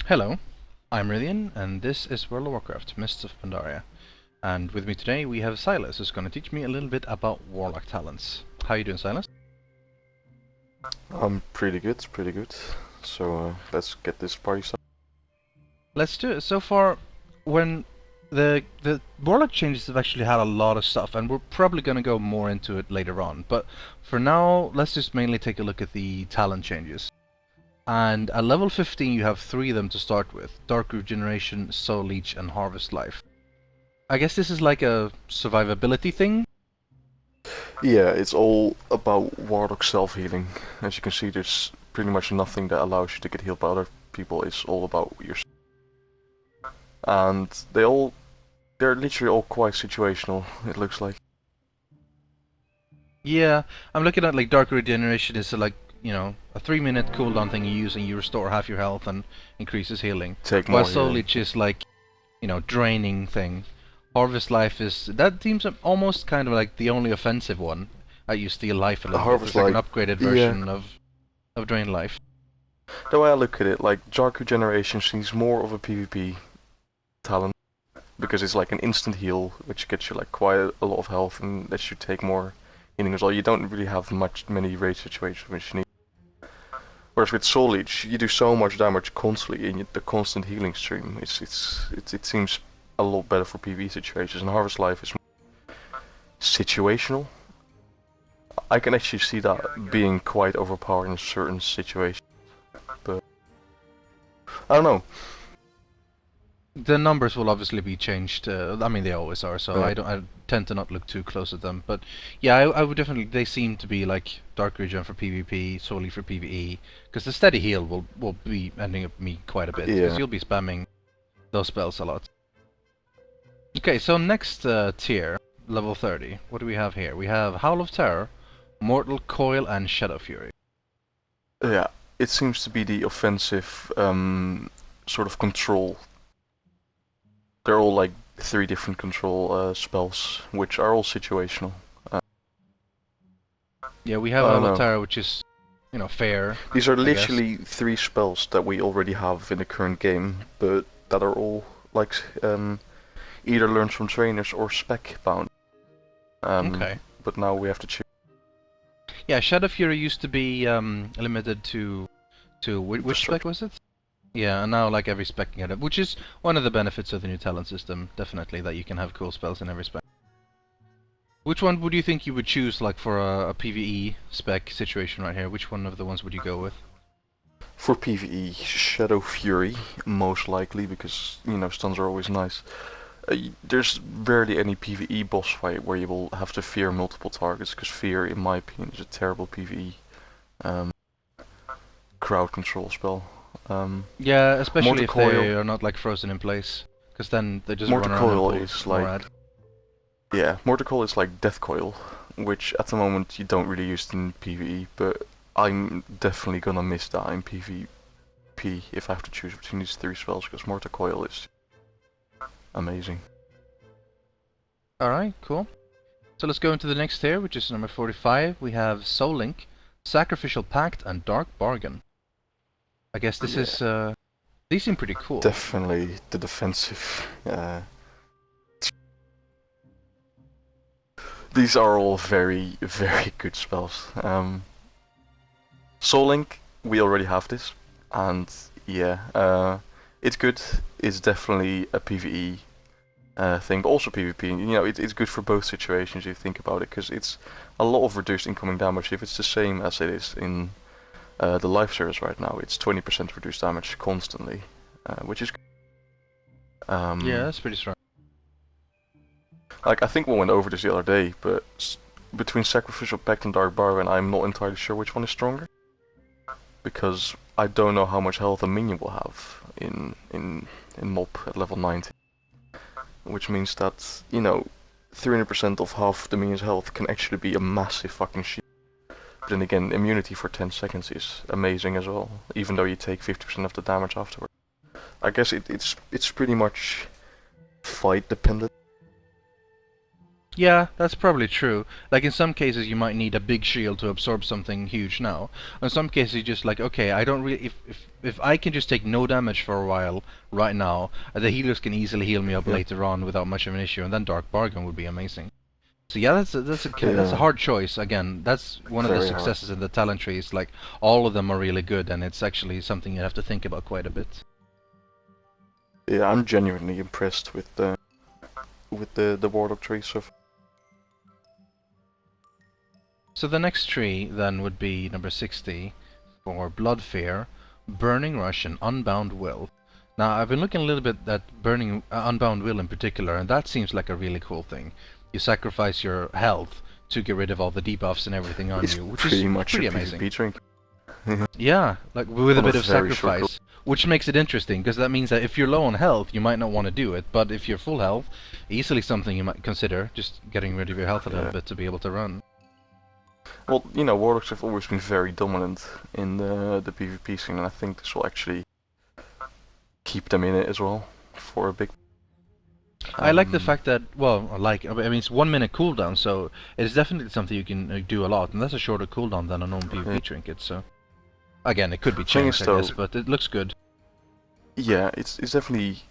Hello, I'm Rythian, and this is World of Warcraft, Mists of Pandaria. And with me today we have Zylus, who's going to teach me a little bit about Warlock talents. How you doing, Zylus? I'm pretty good, pretty good. So let's get this party started. Let's do it. So far, when the Warlock changes have actually had a lot of stuff, and we're probably going to go more into it later on. But for now, let's just mainly take a look at the talent changes. And at level 15 you have 3 of them to start with: Dark Regeneration, Soul Leech, and Harvest Life. I guess this is like a survivability thing. Yeah, it's all about Warlock self-healing. As you can see, there's pretty much nothing that allows you to get healed by other people. It's all about yourself. And they're literally all quite situational, it looks like. Yeah, I'm looking at like Dark Regeneration is like, a 3-minute cooldown thing you use and you restore half your health and increases healing. Take While more Soul healing. Leech is like, draining thing. Harvest Life that seems almost kind of like the only offensive one. You steal life a little bit. Harvest It's like an Life, upgraded yeah. version of Drain Life. The way I look at it, like Dark Regeneration seems more of a PvP talent. Because it's like an instant heal, which gets you like quite a lot of health and lets you take more healing as well. You don't really have many raid situations which you need. Whereas with Soul Leech, you do so much damage constantly in the constant healing stream. It seems a lot better for PvE situations, and Harvest Life is situational. I can actually see that being quite overpowering in certain situations, but I don't know. The numbers will obviously be changed. I mean, they always are. So I tend to not look too close at them. But yeah, I would definitely. They seem to be like Dark Regen for PvP, solely for PvE. Because the steady heal will be ending up me quite a bit. Because Yeah. you'll be spamming those spells a lot. Okay, so next tier, level 30. What do we have here? We have Howl of Terror, Mortal Coil, and Shadow Fury. Yeah, it seems to be the offensive sort of control. They're all like 3 different control spells, which are all situational. Yeah, we have Howl of Terror, which is, fair. These are literally 3 spells that we already have in the current game, but that are all like either learned from trainers or spec bound. Okay. But now we have to choose. Yeah, Shadow Fury used to be limited to which spec was it? Yeah, and now like every spec can get it, which is one of the benefits of the new talent system, definitely, that you can have cool spells in every spec. Which one would you think you would choose, like for a PvE spec situation right here? Which one of the ones would you go with? For PvE, Shadow Fury, most likely, because, stuns are always nice. There's rarely any PvE boss fight where you will have to fear multiple targets, because fear, in my opinion, is a terrible PvE crowd control spell. Yeah, especially if Coil, they are not like frozen in place, because then they just Mortal run around Coil and pull is more like ad. Yeah, Mortal Coil is like Death Coil, which at the moment you don't really use in PvE, but I'm definitely gonna miss that in PvP if I have to choose between these 3 spells, because Mortal Coil is amazing. Alright, cool. So let's go into the next tier, which is number 45. We have Soul Link, Sacrificial Pact, and Dark Bargain. I guess this is, these seem pretty cool. Definitely the defensive. These are all very, very good spells. Soul Link, we already have this, and yeah, it's good. It's definitely a PvE thing, but also PvP. It's good for both situations if you think about it, because it's a lot of reduced incoming damage. If it's the same as it is in the live service right now, it's 20% reduced damage constantly, which is good. Yeah, that's pretty strong. Like, I think we went over this the other day, but between Sacrificial Pact and Dark Bargain, I'm not entirely sure which one is stronger. Because I don't know how much health a minion will have in mob at level 90. Which means that, 300% of half the minion's health can actually be a massive fucking shield. But then again, immunity for 10 seconds is amazing as well, even though you take 50% of the damage afterward. I guess it's pretty much fight dependent. Yeah, that's probably true. Like in some cases you might need a big shield to absorb something huge now. In some cases you just like, okay, I don't really if I can just take no damage for a while right now, the healers can easily heal me up Yeah. later on without much of an issue, and then Dark Bargain would be amazing. So yeah, that's a Yeah. hard choice. Again, that's one of the Very hard. successes in the talent trees. Like all of them are really good, and it's actually something you have to think about quite a bit. Yeah, I'm genuinely impressed with the Warlock tree so far. So the next tree then would be number 60 for Blood Fear, Burning Rush, and Unbound Will. Now I've been looking a little bit at Burning Unbound Will in particular, and that seems like a really cool thing. You sacrifice your health to get rid of all the debuffs and everything on It's you, which is pretty much pretty a amazing. PvP drink. Yeah, like with a On bit a of very short sacrifice, which makes it interesting because that means that if you're low on health, you might not want to do it, but if you're full health, easily something you might consider, just getting rid of your health a little Yeah. bit to be able to run. Well, Warlocks have always been very dominant in the PvP scene, and I think this will actually keep them in it as well for a big. I like the fact that, well, I mean, it's 1 minute cooldown, so it is definitely something you can do a lot, and that's a shorter cooldown than a normal PvP trinket, so... Again, it could be Thing is, changed, I though, guess, but it looks good. Yeah, it's definitely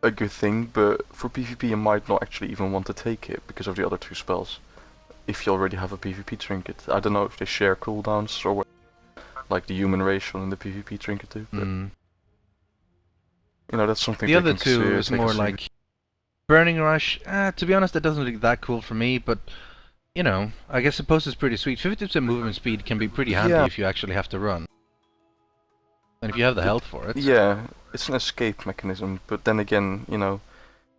a good thing, but for PvP you might not actually even want to take it because of the other two spells. If you already have a PvP trinket. I don't know if they share cooldowns or what, like the human racial and the PvP trinket do, but that's something The they other can two is take more us like... Burning Rush, to be honest, it doesn't look that cool for me, but... I guess suppose it's pretty sweet. 50% movement speed can be pretty handy if you actually have to run. And if you have the health for it. Yeah, it's an escape mechanism, but then again,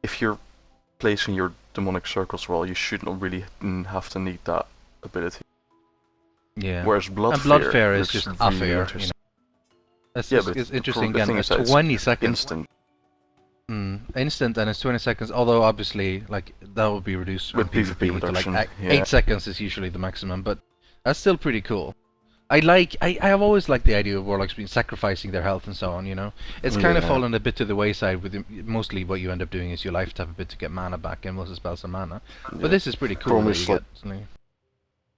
if you're placing your demonic circles well, you shouldn't really have to need that ability. Yeah. Whereas And Blood Fear is just affair, That's yeah, just, but it's interesting the again, thing it's is that 20 it's seconds. instant. Instant and it's 20 seconds, although obviously, like, that will be reduced With in PvP PvP to like reduction, 8 seconds is usually the maximum, but that's still pretty cool. I have always liked the idea of warlocks being sacrificing their health and so on, It's kind of fallen a bit to the wayside with mostly what you end up doing is you life tap a bit to get mana back, and most of the spells are mana. But this is pretty cool that you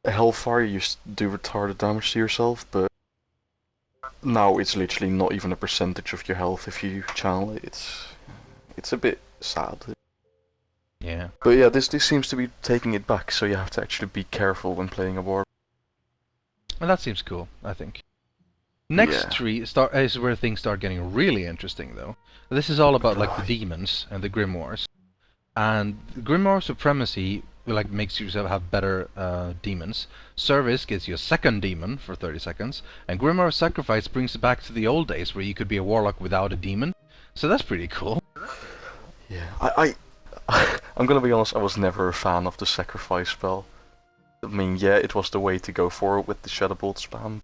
get... Hellfire used to do retarded damage to yourself, but now it's literally not even a percentage of your health if you channel it. It's a bit sad. Yeah. But yeah, this seems to be taking it back, so you have to actually be careful when playing a war. And that seems cool, I think. Next tree is where things start getting really interesting, though. This is all about like the demons and the grimoires, and grimoire supremacy makes you have better demons. Service gives you a second demon for 30 seconds, and grimoire sacrifice brings it back to the old days where you could be a warlock without a demon. So that's pretty cool. Yeah, I'm gonna be honest. I was never a fan of the sacrifice spell. I mean, yeah, it was the way to go forward with the Shadowbolt spam.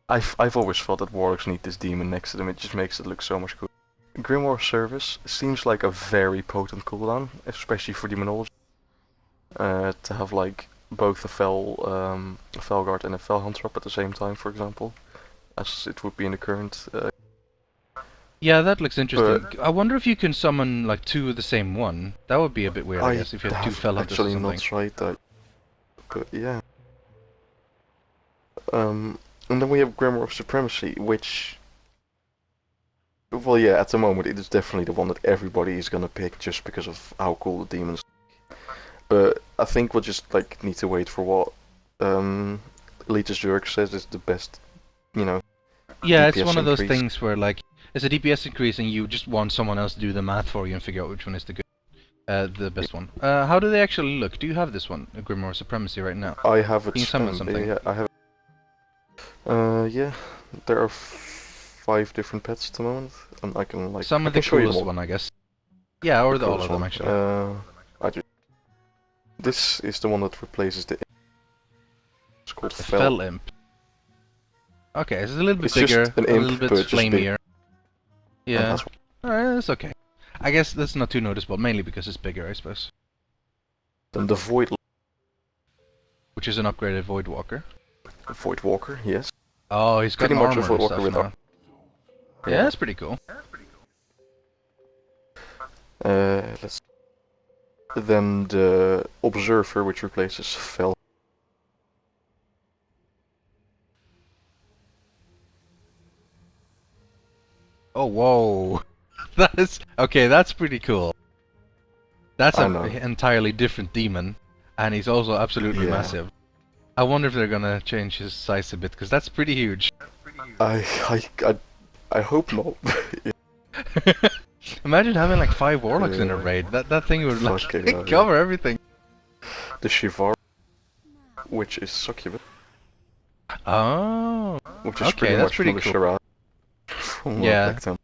I've always felt that warlocks need this demon next to them. It just makes it look so much cooler. Grimoire Service seems like a very potent cooldown, especially for demonology. To have like both a Felguard and a Felhunter up at the same time, for example, as it would be in the current. Yeah, that looks interesting. I wonder if you can summon like two of the same one. That would be a bit weird, I guess, if you had two Felhunters or something. Actually not tried that, but yeah. And then we have Grimoire of Supremacy, which, well, yeah, at the moment it is definitely the one that everybody is gonna pick just because of how cool the demons. But I think we'll just like need to wait for what Leetus Jurk says is the best, Yeah, DPS it's one of those increase. things where like it's a DPS increase and you just want someone else to do the math for you and figure out which one is the best one. How do they actually look? Do you have this one, Grimoire Supremacy, right now? I have it. Can you summon something? Yeah, I have. Yeah, there are 5 different pets at the moment, and I can like. Summon the coolest one, I guess. Yeah, or all of them actually. This is the one that replaces the. It's called Fel Imp. Okay, it's a little bit It's bigger, just an a imp, little bit but just big. flamier. Yeah, that's alright, that's okay. I guess that's not too noticeable, mainly because it's bigger, I suppose. Then the Void Which is an upgraded Void Walker. Walker, yes. Oh, he's got Pretty much a armor Void and Walker stuff with now. Yeah, that's pretty cool. Let's. Then the Observer, which replaces Fel. Oh, whoa. That is... Okay, that's pretty cool. That's I an know. entirely different demon, and he's also absolutely Yeah. massive. I wonder if they're gonna change his size a bit, because that's pretty huge. I hope not. Imagine having like 5 warlocks in a raid. That thing would like Fucking hell, yeah. cover everything. The Shivar, which is Succubus, Oh, which is okay, pretty that's much pretty another cool. charade from Yeah. back then.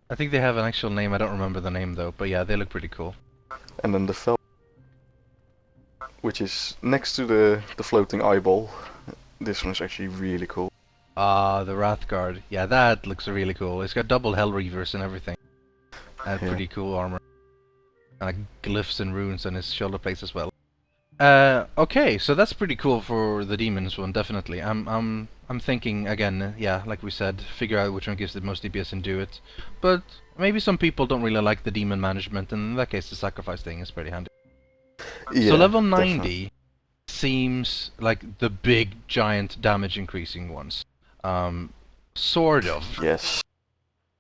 I think they have an actual name. I don't remember the name though, but yeah, they look pretty cool. And then the Fel, which is next to the floating eyeball. This one is actually really cool. Ah, the Wrathguard. Yeah, that looks really cool. It's got double Hell Reavers and everything. And Yeah. pretty cool armor. And like glyphs and runes on his shoulder plates as well. Okay, so that's pretty cool for the demons one, definitely. I'm thinking again, yeah, like we said, figure out which one gives the most DPS and do it. But maybe some people don't really like the demon management, and in that case the sacrifice thing is pretty handy. Yeah, So level definitely. 90 seems like the big giant damage increasing ones. Sort of. Yes.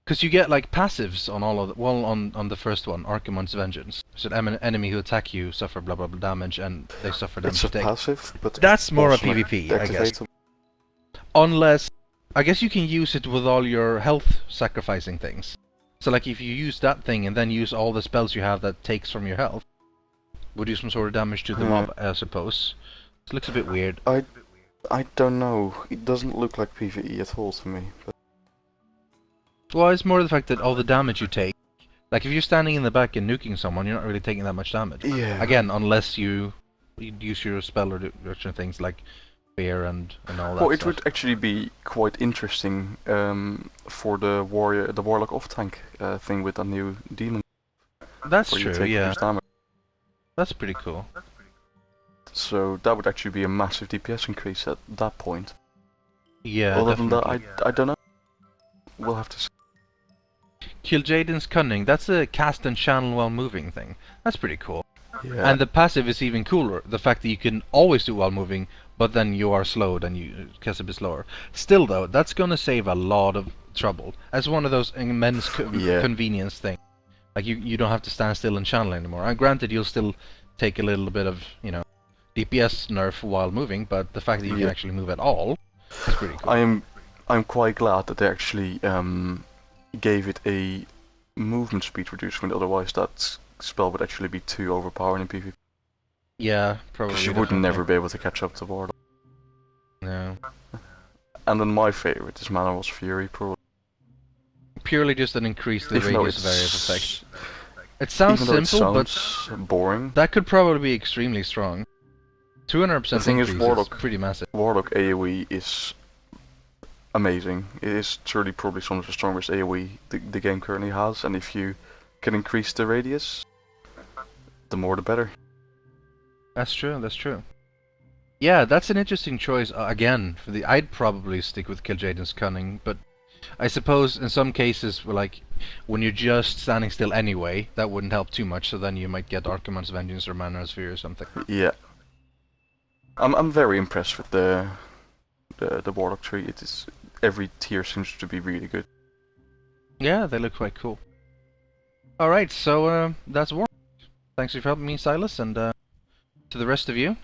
Because you get like passives on all of the, well, on the first one, Archimonde's Vengeance. So an enemy who attack you suffer blah blah blah damage, and they suffer damage It's a to take. passive, but That's more a also not PvP, I guess. activatable. Unless, I guess you can use it with all your health sacrificing things. So like if you use that thing and then use all the spells you have that takes from your health, would do some sort of damage to the mob, I suppose. It looks a bit weird. I don't know. It doesn't look like PvE at all to me. But Well, it's more the fact that all the damage you take, like if you're standing in the back and nuking someone, you're not really taking that much damage. yeah. Again, unless you use your spell or do certain things like fear and all that Well, it stuff. would actually be quite interesting for the warlock off tank thing with a new demon. That's Where you true, take yeah. reduced damage. That's pretty cool. So that would actually be a massive DPS increase at that point. Yeah, Other than definitely. that, I don't know. We'll have to see. Kil'jaeden's Cunning, that's a cast and channel while moving thing. That's pretty cool. Yeah. And the passive is even cooler. The fact that you can always do while moving, but then you are slowed and you cast a bit slower. Still though, that's gonna save a lot of trouble. As one of those immense Yeah. convenience things. Like you don't have to stand still and channel anymore. And granted, you'll still take a little bit of, you know, DPS nerf while moving, but the fact that you can Yeah. actually move at all is pretty cool. I'm quite glad that they actually gave it a movement speed reducement. Otherwise, that spell would actually be too overpowering in PvP. Yeah, probably. Because you would definitely. never be able to catch up to Warlock. No. And then my favorite is Manawal's Fury, probably. Purely just an increased the Even though radius of area of it's effect. It sounds even though simple, it sounds boring. that could probably be extremely strong. 200% The thing is, increase Warlock- pretty massive. Warlock AoE is amazing. It is truly probably some of the strongest AoE the game currently has, and if you can increase the radius, the more the better. That's true, that's true. Yeah, that's an interesting choice. Again, for the I'd probably stick with Kil'jaeden's Cunning, but I suppose in some cases, like when you're just standing still anyway, that wouldn't help too much. So then you might get Archimonde's Vengeance or Mana Sphere or something. Yeah. I'm very impressed with the Warlock tree. It is every tier seems to be really good. Yeah, they look quite cool. All right, so that's Warcraft. Thanks for helping me, Zylus, and to the rest of you,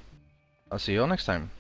I'll see you all next time.